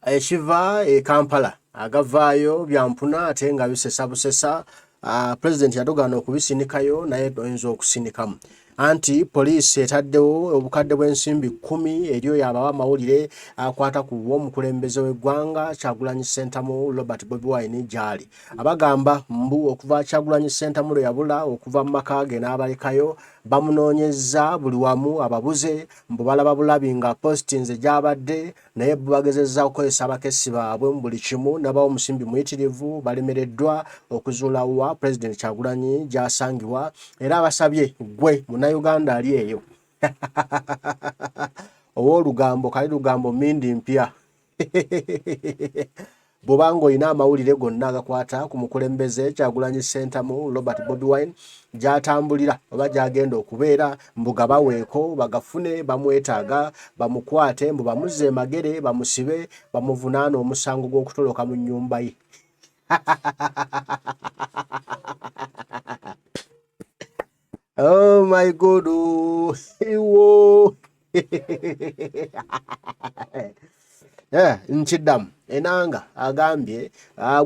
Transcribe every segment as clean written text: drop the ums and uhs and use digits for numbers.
Ekiva e Kampala agavaayo byampuna ate nga bisesa busesa. President yatugana okubisindikayo naye oyinza okusindikamu. Anti Poliisi Etadewo Obukade bw'ensimbi 10 eriyo yabawa amawulire akwata ku omukulembeze w'eggwanga Kyagulanyi Ssentamu Robert Bobi Wine gyali. Abagamba mbu okuva Kyagulanyi Ssentamu lwe yabula okuva mu maka ge n'abalekayo bamunoonyezza buli wamu ababuze mbu balaba bulabi nga postinze gy'abadde naye bagezezza okukozesa abakessi baabwe mu buli kimu n'abawo omusimbi muyitirivu balemereddwa okuzuula wa President Kyagulanyi gy'asangibwa era abasabye gwe Munnayuganda ali eyo ow'olugambo kali lugambo mindi mpya bw'obanga olina amawulire gonna agakwata ku mukulembeze Kyagulanyi Ssentamu Robert Bobi Wine gy'atambulira oba gy'agenda okubeera mbu gabaweeko bagafune bamwetaaga bamukwate mbu bamuze emagere bamusibe bamuvunaane omusango gw'okutoloka mu nnyumba ye. Oh my God. Nchiddamu enanga agambye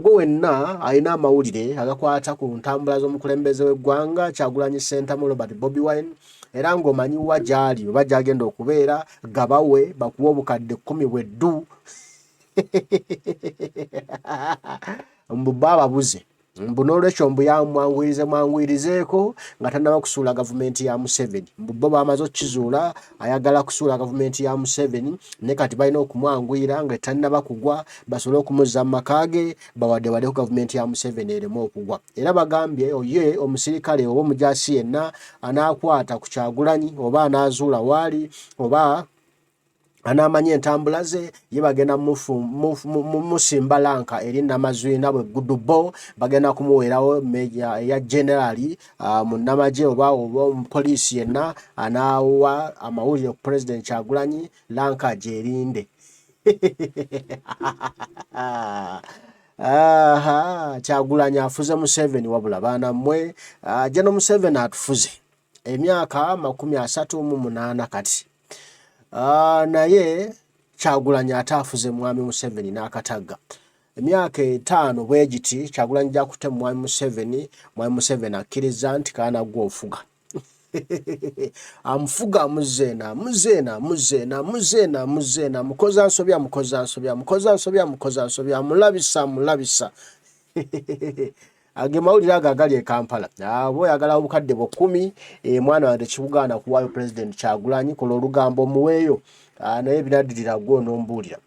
gwe wenna alina amawulire agakwata ku ntambula z'omukulembeze w'eggwanga Kyagulanyi Ssentamu Robert Bobi Wine era ng'omanyi wa gy'ali oba gy'agenda okubeera gabawe bakuwa obukadde 10 bweddu mbu bababuze mbu n'olwekyo mbu mwangwirizeeko nga tannaba kusuula gavumenti ya Museveni mbu bo bamaze okukizuula ayagala kusuula gavumenti ya Museveni ne kati balina okumwangwira nga tannaba kugwa basobole okumuzza mu maka ge bawaddewaddeho gavumenti ya Museveni ereme okugwa era bagambye oye omusirikale oba omujaasi yenna anaakwata ku Kyagulanyi oba anaazuula waali oba anamanya entambula ze ye bagenda musimba lanka eri Namazwina bwe Gudubo bagenda kumuweerawo meja ya generali mu Namaje oba poliisi yenna anaawa amawulire ku President Kyagulanyi lanka gyerinde. Kyagulanyi afuze Museveni wabula baana mmwe General Museveni atufuze emyaka 38 kati. Naye Kyagulanyi ataafuze mwami Museveni n'akatagga emyaka 5 bwegiti Kyagulanyi gy'akutte mwami Museveni akkiriza nti kaana gwe ofuga amufuga muzeena mukoza nsobya mulabisa age mawulire agali e Kampala abo oyagala obukadde 10 mwana wange kibugaana kuwaayo President Kyagulanyi kola olugambo muweeyo naye binaddirira gwe onombuulira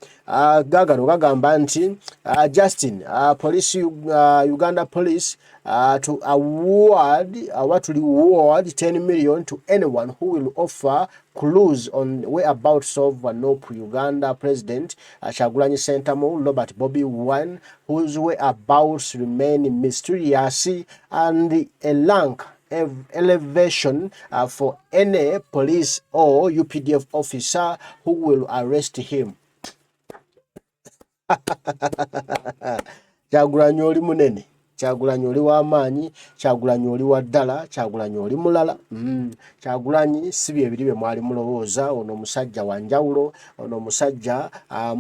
gagano gagamba nti Justin police Uganda police to award 10 million to anyone who will offer clues on whereabouts of Nopu Uganda President Kyagulanyi Ssentamu Robert Bobi Wine, whose whereabouts remain mysterious, and a rank elevation for any police or UPDF officer who will arrest him. Kyagulanyi oli munene, Kyagulanyi oli w'amaanyi, Kyagulanyi oli wa ddala, Kyagulanyi oli mulala. Kyagulanyi si bye biri bye mwali mulowooza, ono omusajja wa njawulo, ono omusajja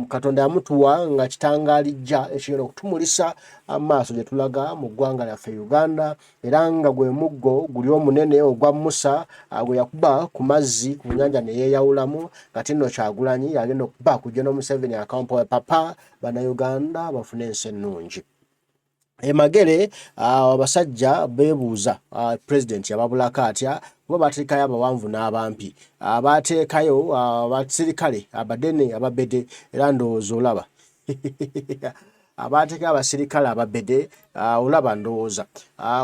Katonda yamutuwa nga kitangaalijja ekigenda okutumulisa amaaso gye tulaga mu ggwanga lyaffe Uganda era nga gwe muggo guli omunene ogwa Musa gwe yakuba ku mazzi ku nnyanja ne yeeyawulamu kati nno Kyagulanyi yagenda okuba ku General Museveni akampa papa bannayuganda bafune ensi ennungi. Emagere abasajja beebuuza President yababulako atya kuba bateekayo abawanvu n'abampi abateekayo abasirikale abadene ababede era ndowooza olaba abateekayo abasirikale ababede olaba ndowooza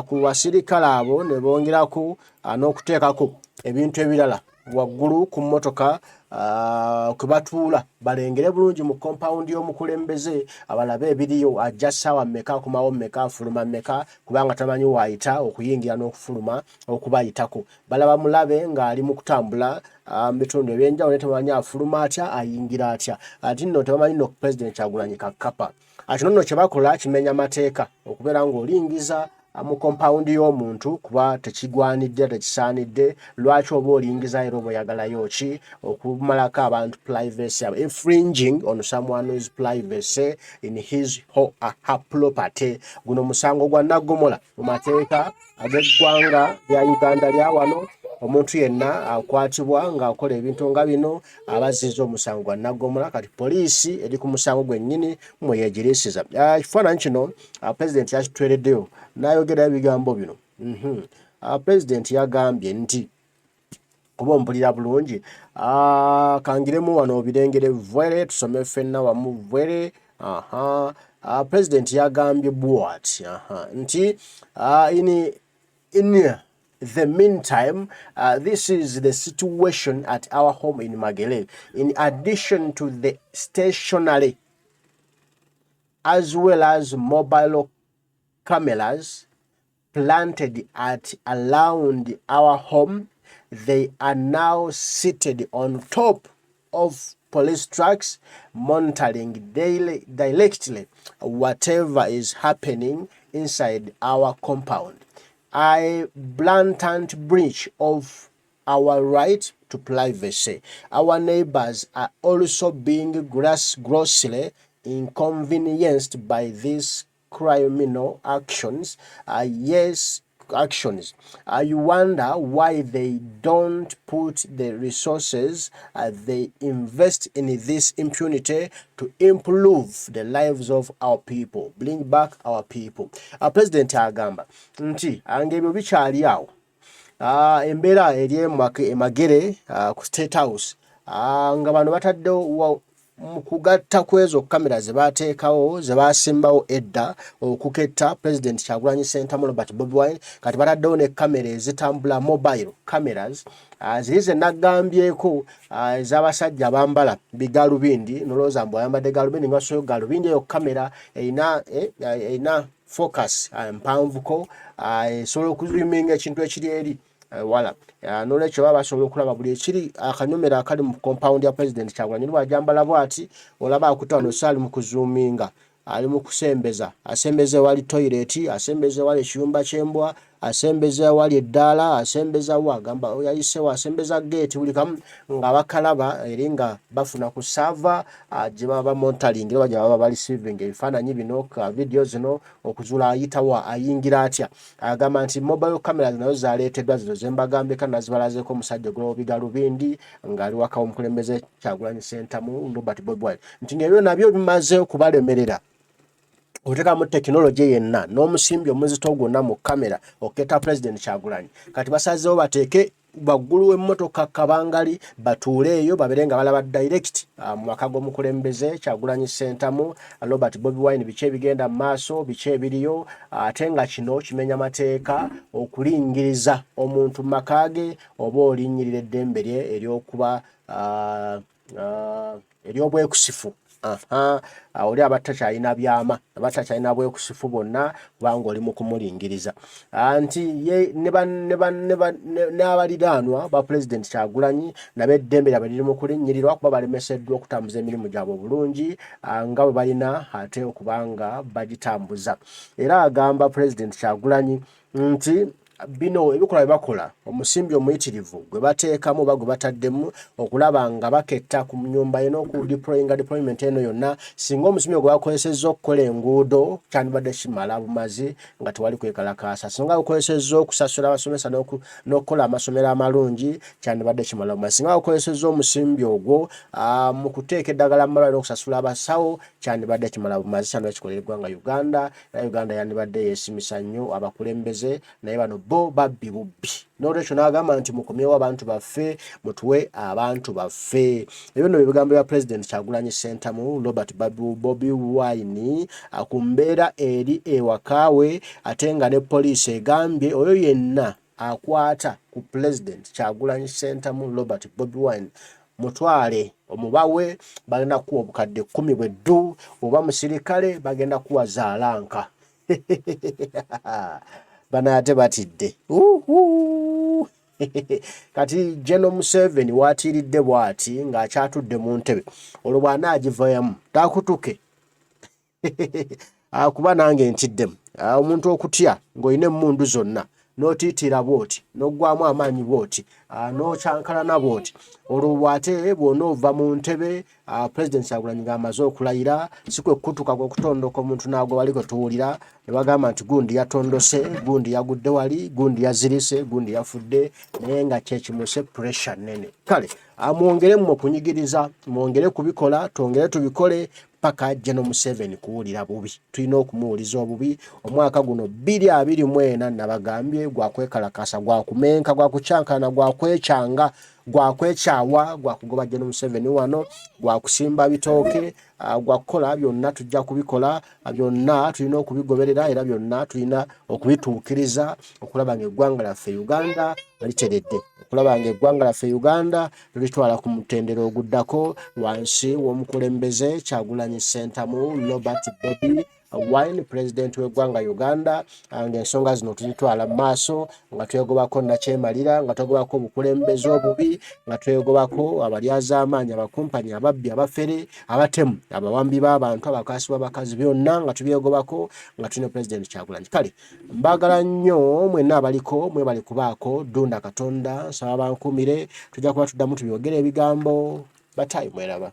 ku basirikale abo ne bongerako n'okuteekako ebintu ebirala waggulu ku mmotoka kwe batuula balengere bulungi mu compound y'omukulembeze abalabe ebiriyo ajja ssaawa mmeka akumawo mmeka afuluma mmeka kubanga tamanyi waayita okuyingira n'okufuluma okubayitako balaba mulabe ng'ali mu kutambula mu bitundu ebyenjawulo ne tamanyi afuluma atya ayingira atya ati nno tebamanyi nno President Kyagulanyi kakkapa kino nno kye bakola kimenya mateeka okubeera ng'olingiza mu compound y'omuntu kuba tekigwanidde tekisaanidde lwaki oba olingiza era oba oyagalayo ki okumalako abantu privacy infringing on someone's privacy in his or her property. Guno musango gwa naggomola mu mateeka ag'eggwanga lya Uganda lya wano. Omuntu yenna akwatibwa ng'akola ebintu nga bino abazizza omusango gwa naggomola. Kati poliisi eri ku musango gwennyini mwe yeegiriisiza. Ekifaananyi kino pulezidenti yakitwereddeyo n'ayogera ebigambo bino. Pulezidenti yagambye nti kuba ompulira bulungi kangiremu wano birengere vwere tusome ffenna wamu vwere. Pulezidenti yagambye bw'ati nti in the meantime, this is the situation at our home in Magere. In addition to the stationary as well as mobile cameras planted at around our home, they are now seated on top of police trucks, monitoring directly whatever is happening inside our compound. A blatant breach of our right to privacy. Our neighbors are also being grossly inconvenienced by these criminal actions. You wonder why they don't put the resources they invest in this impunity to improve the lives of our people, bring back our people. President agamba nti angebyo bikyali awo embeera eri Magere ku State House nga bano bataddewo mu kugatta kwezo kamera ze baateekawo ze baasimbawo edda okuketta President Kyagulanyi Ssentamu Robert Bobi Wine. Kati bataddewo ne kamera ezitambula mobile cameras ziri ze nagambyeko ez'abasajja bambala bigalubindi nolowooza mbu ayambadde galubindi nga basoyo galubindi eyo kamera erina focus mpanvuko esobola okuzuminga ekintu ekiri eri wala n'olwekyo baba basobola okulaba buli ekiri akanyomero akali mu compound ya President Kyagulanyi bw'ajambala bw'ati olaba akuta wano saali mu kuzuuminga ali mu kusembeza asembeza wali toilet asembeza wali ekiyumba ky'embwa asembeza wali eddaala asembeza agamba yayisewo asembeza gate buli kamu nga bakalaba eri nga bafuna ku server gye baba monitoring era gye baba receiving ebifaananyi bino ka video zino okuzuula ayitawa ayingira atya. Agamba nti mobile cameras nazo zaaleeteddwa zino ze mbagambye nazibalazeeko omusajja Golobingalubindi ng'ali waka omukulembeze Kyagulanyi Ssentamu Robert Bobi Wine nti ng'ebyo nabyo bimaze okubalemerera otekamu tekinologi yenna n'omusimbi omuzito gwonna mu kamera oketta President Kyagulanyi. Kati basazeewo bateeke baggulu w'emmotoka kabangali batuule eyo babeere nga balaba direct mu maka g'omukulembeze Kyagulanyi Ssentamu Robert Bobi Wine biki ebigenda mu maaso biki ebiriyo ate nga kino kimenya mateeka okulingiriza omuntu mu maka ge oba olinnyirira eddembe lye ery'okuba ery'obwekusifu. Oli abatakyalina byama abatakyalina bwekusifu bonna kubanga oli mu kumulingiriza nti n'abaliraanwa ba President Kyagulanyi nabo eddembe lyabwe liri mu kulinnyirirwa kuba balemeseddwa okutambuza emirimu gyabwe obulungi nga bwe balina ate okubanga bagitambuza. Era agamba President Kyagulanyi nti bino ebikolwa bakola omusimbi omuyitirivu gwe bateekamu oba gwe bataddemu okulaba nga baketta ku nnyumba ye deployment eno yonna singa omusimbi gwe bakozesezza okukola enguudo kyandibadde kimala bumazi nga tewali kwekalakaasa. Singa bakozesezza okusasula abasomesa n'okukola amasomero amalungi kyandibadde kimala bumazi. Singa bakozesezza omusimbi ogwo mu kuteeka eddagala mu malwaliro n'okusasula abasawo kyandibadde kimala bumazi. Kyano ekikolerwa eggwanga Uganda era Uganda yandibadde yeesimisa nnyo abakulembeze naye bano bo babbi bubbi. N'olwekyo n'agamba nti mukomyewo abantu baffe mutuwe abantu baffe. Ebyo nno ebigambo bya President Kyagulanyi Ssentamu Robert Bobi Wine ku mbeera eri ewakaawe ate nga ne poliisi egambye oyo yenna akwata ku President Kyagulanyi Ssentamu Robert Bobi Wine mutwale omubawe bagenda kuwa obukadde 10 bweddu oba musirikale bagenda kuwa zaalanka. Bana ate batidde. Kati General Museveni watiiridde bw'ati ng'akyatudde mu ntebe olwo bw'anaagivayamu taakutuke kuba nange ntiddemu omuntu okutya ng'olina emmundu zonna n'otiitira bw'oti n'oggwamu amaanyi bw'oti n'okyankalana bw'oti olwo bw'ate bw'onoova mu ntebe Pulezidenti Kyagulanyi ng'amaze okulayira si kwe kutuuka kw'okutondoka omuntu n'agwa wali kwe tuwulira ne bagamba nti gundi yatondose, gundi yagudde wali, gundi yazirise, gundi yafudde naye nga kyekimuse pressure nnene. Kale mwongere mu kunyigiriza, mwongere kubikola, twongere tubikole paka General Museveni kuwulira bubi. Tulina okumuwuliza obubi. Omwaka guno 2024 nabagambye gwakwekalakasa, gwakumenka, gwakucankana, gwakwecanga, gwakwechawa, gwakugoba General Museveni wano, gwakusimba bitooke, gwakukola byonna tujja kubikola, byonna tulina okubigoberera era byonna tulina okubituukiriza okulaba ng'eggwanga laffe Uganda literedde. Okulaba ng'eggwanga laffe Uganda tulitwala ku mutendero oguddako wansi w'omukulembeze Kyagulanyi Ssentamu Robert Bobi Wine, President w'eggwanga Uganda, ng'ensonga zino tulitwala mu maaso nga twegobako nakyemalira, nga twegobako obukulembeze obubi, nga twegobako abalyazaamaanyi, abakumpanyi, ababbi, abafere, abatemu, abawambi b'abantu, abakaasi b'abakazi, byonna nga tubyegobako nga tulina President Kyagulanyi. Kale mbagala nnyo mwenna abaliko mwebali kubaako, Dunda Katonda nsaba bankumire, tujja kuba tuddamu tubyogera ebigambo batayi mweraba.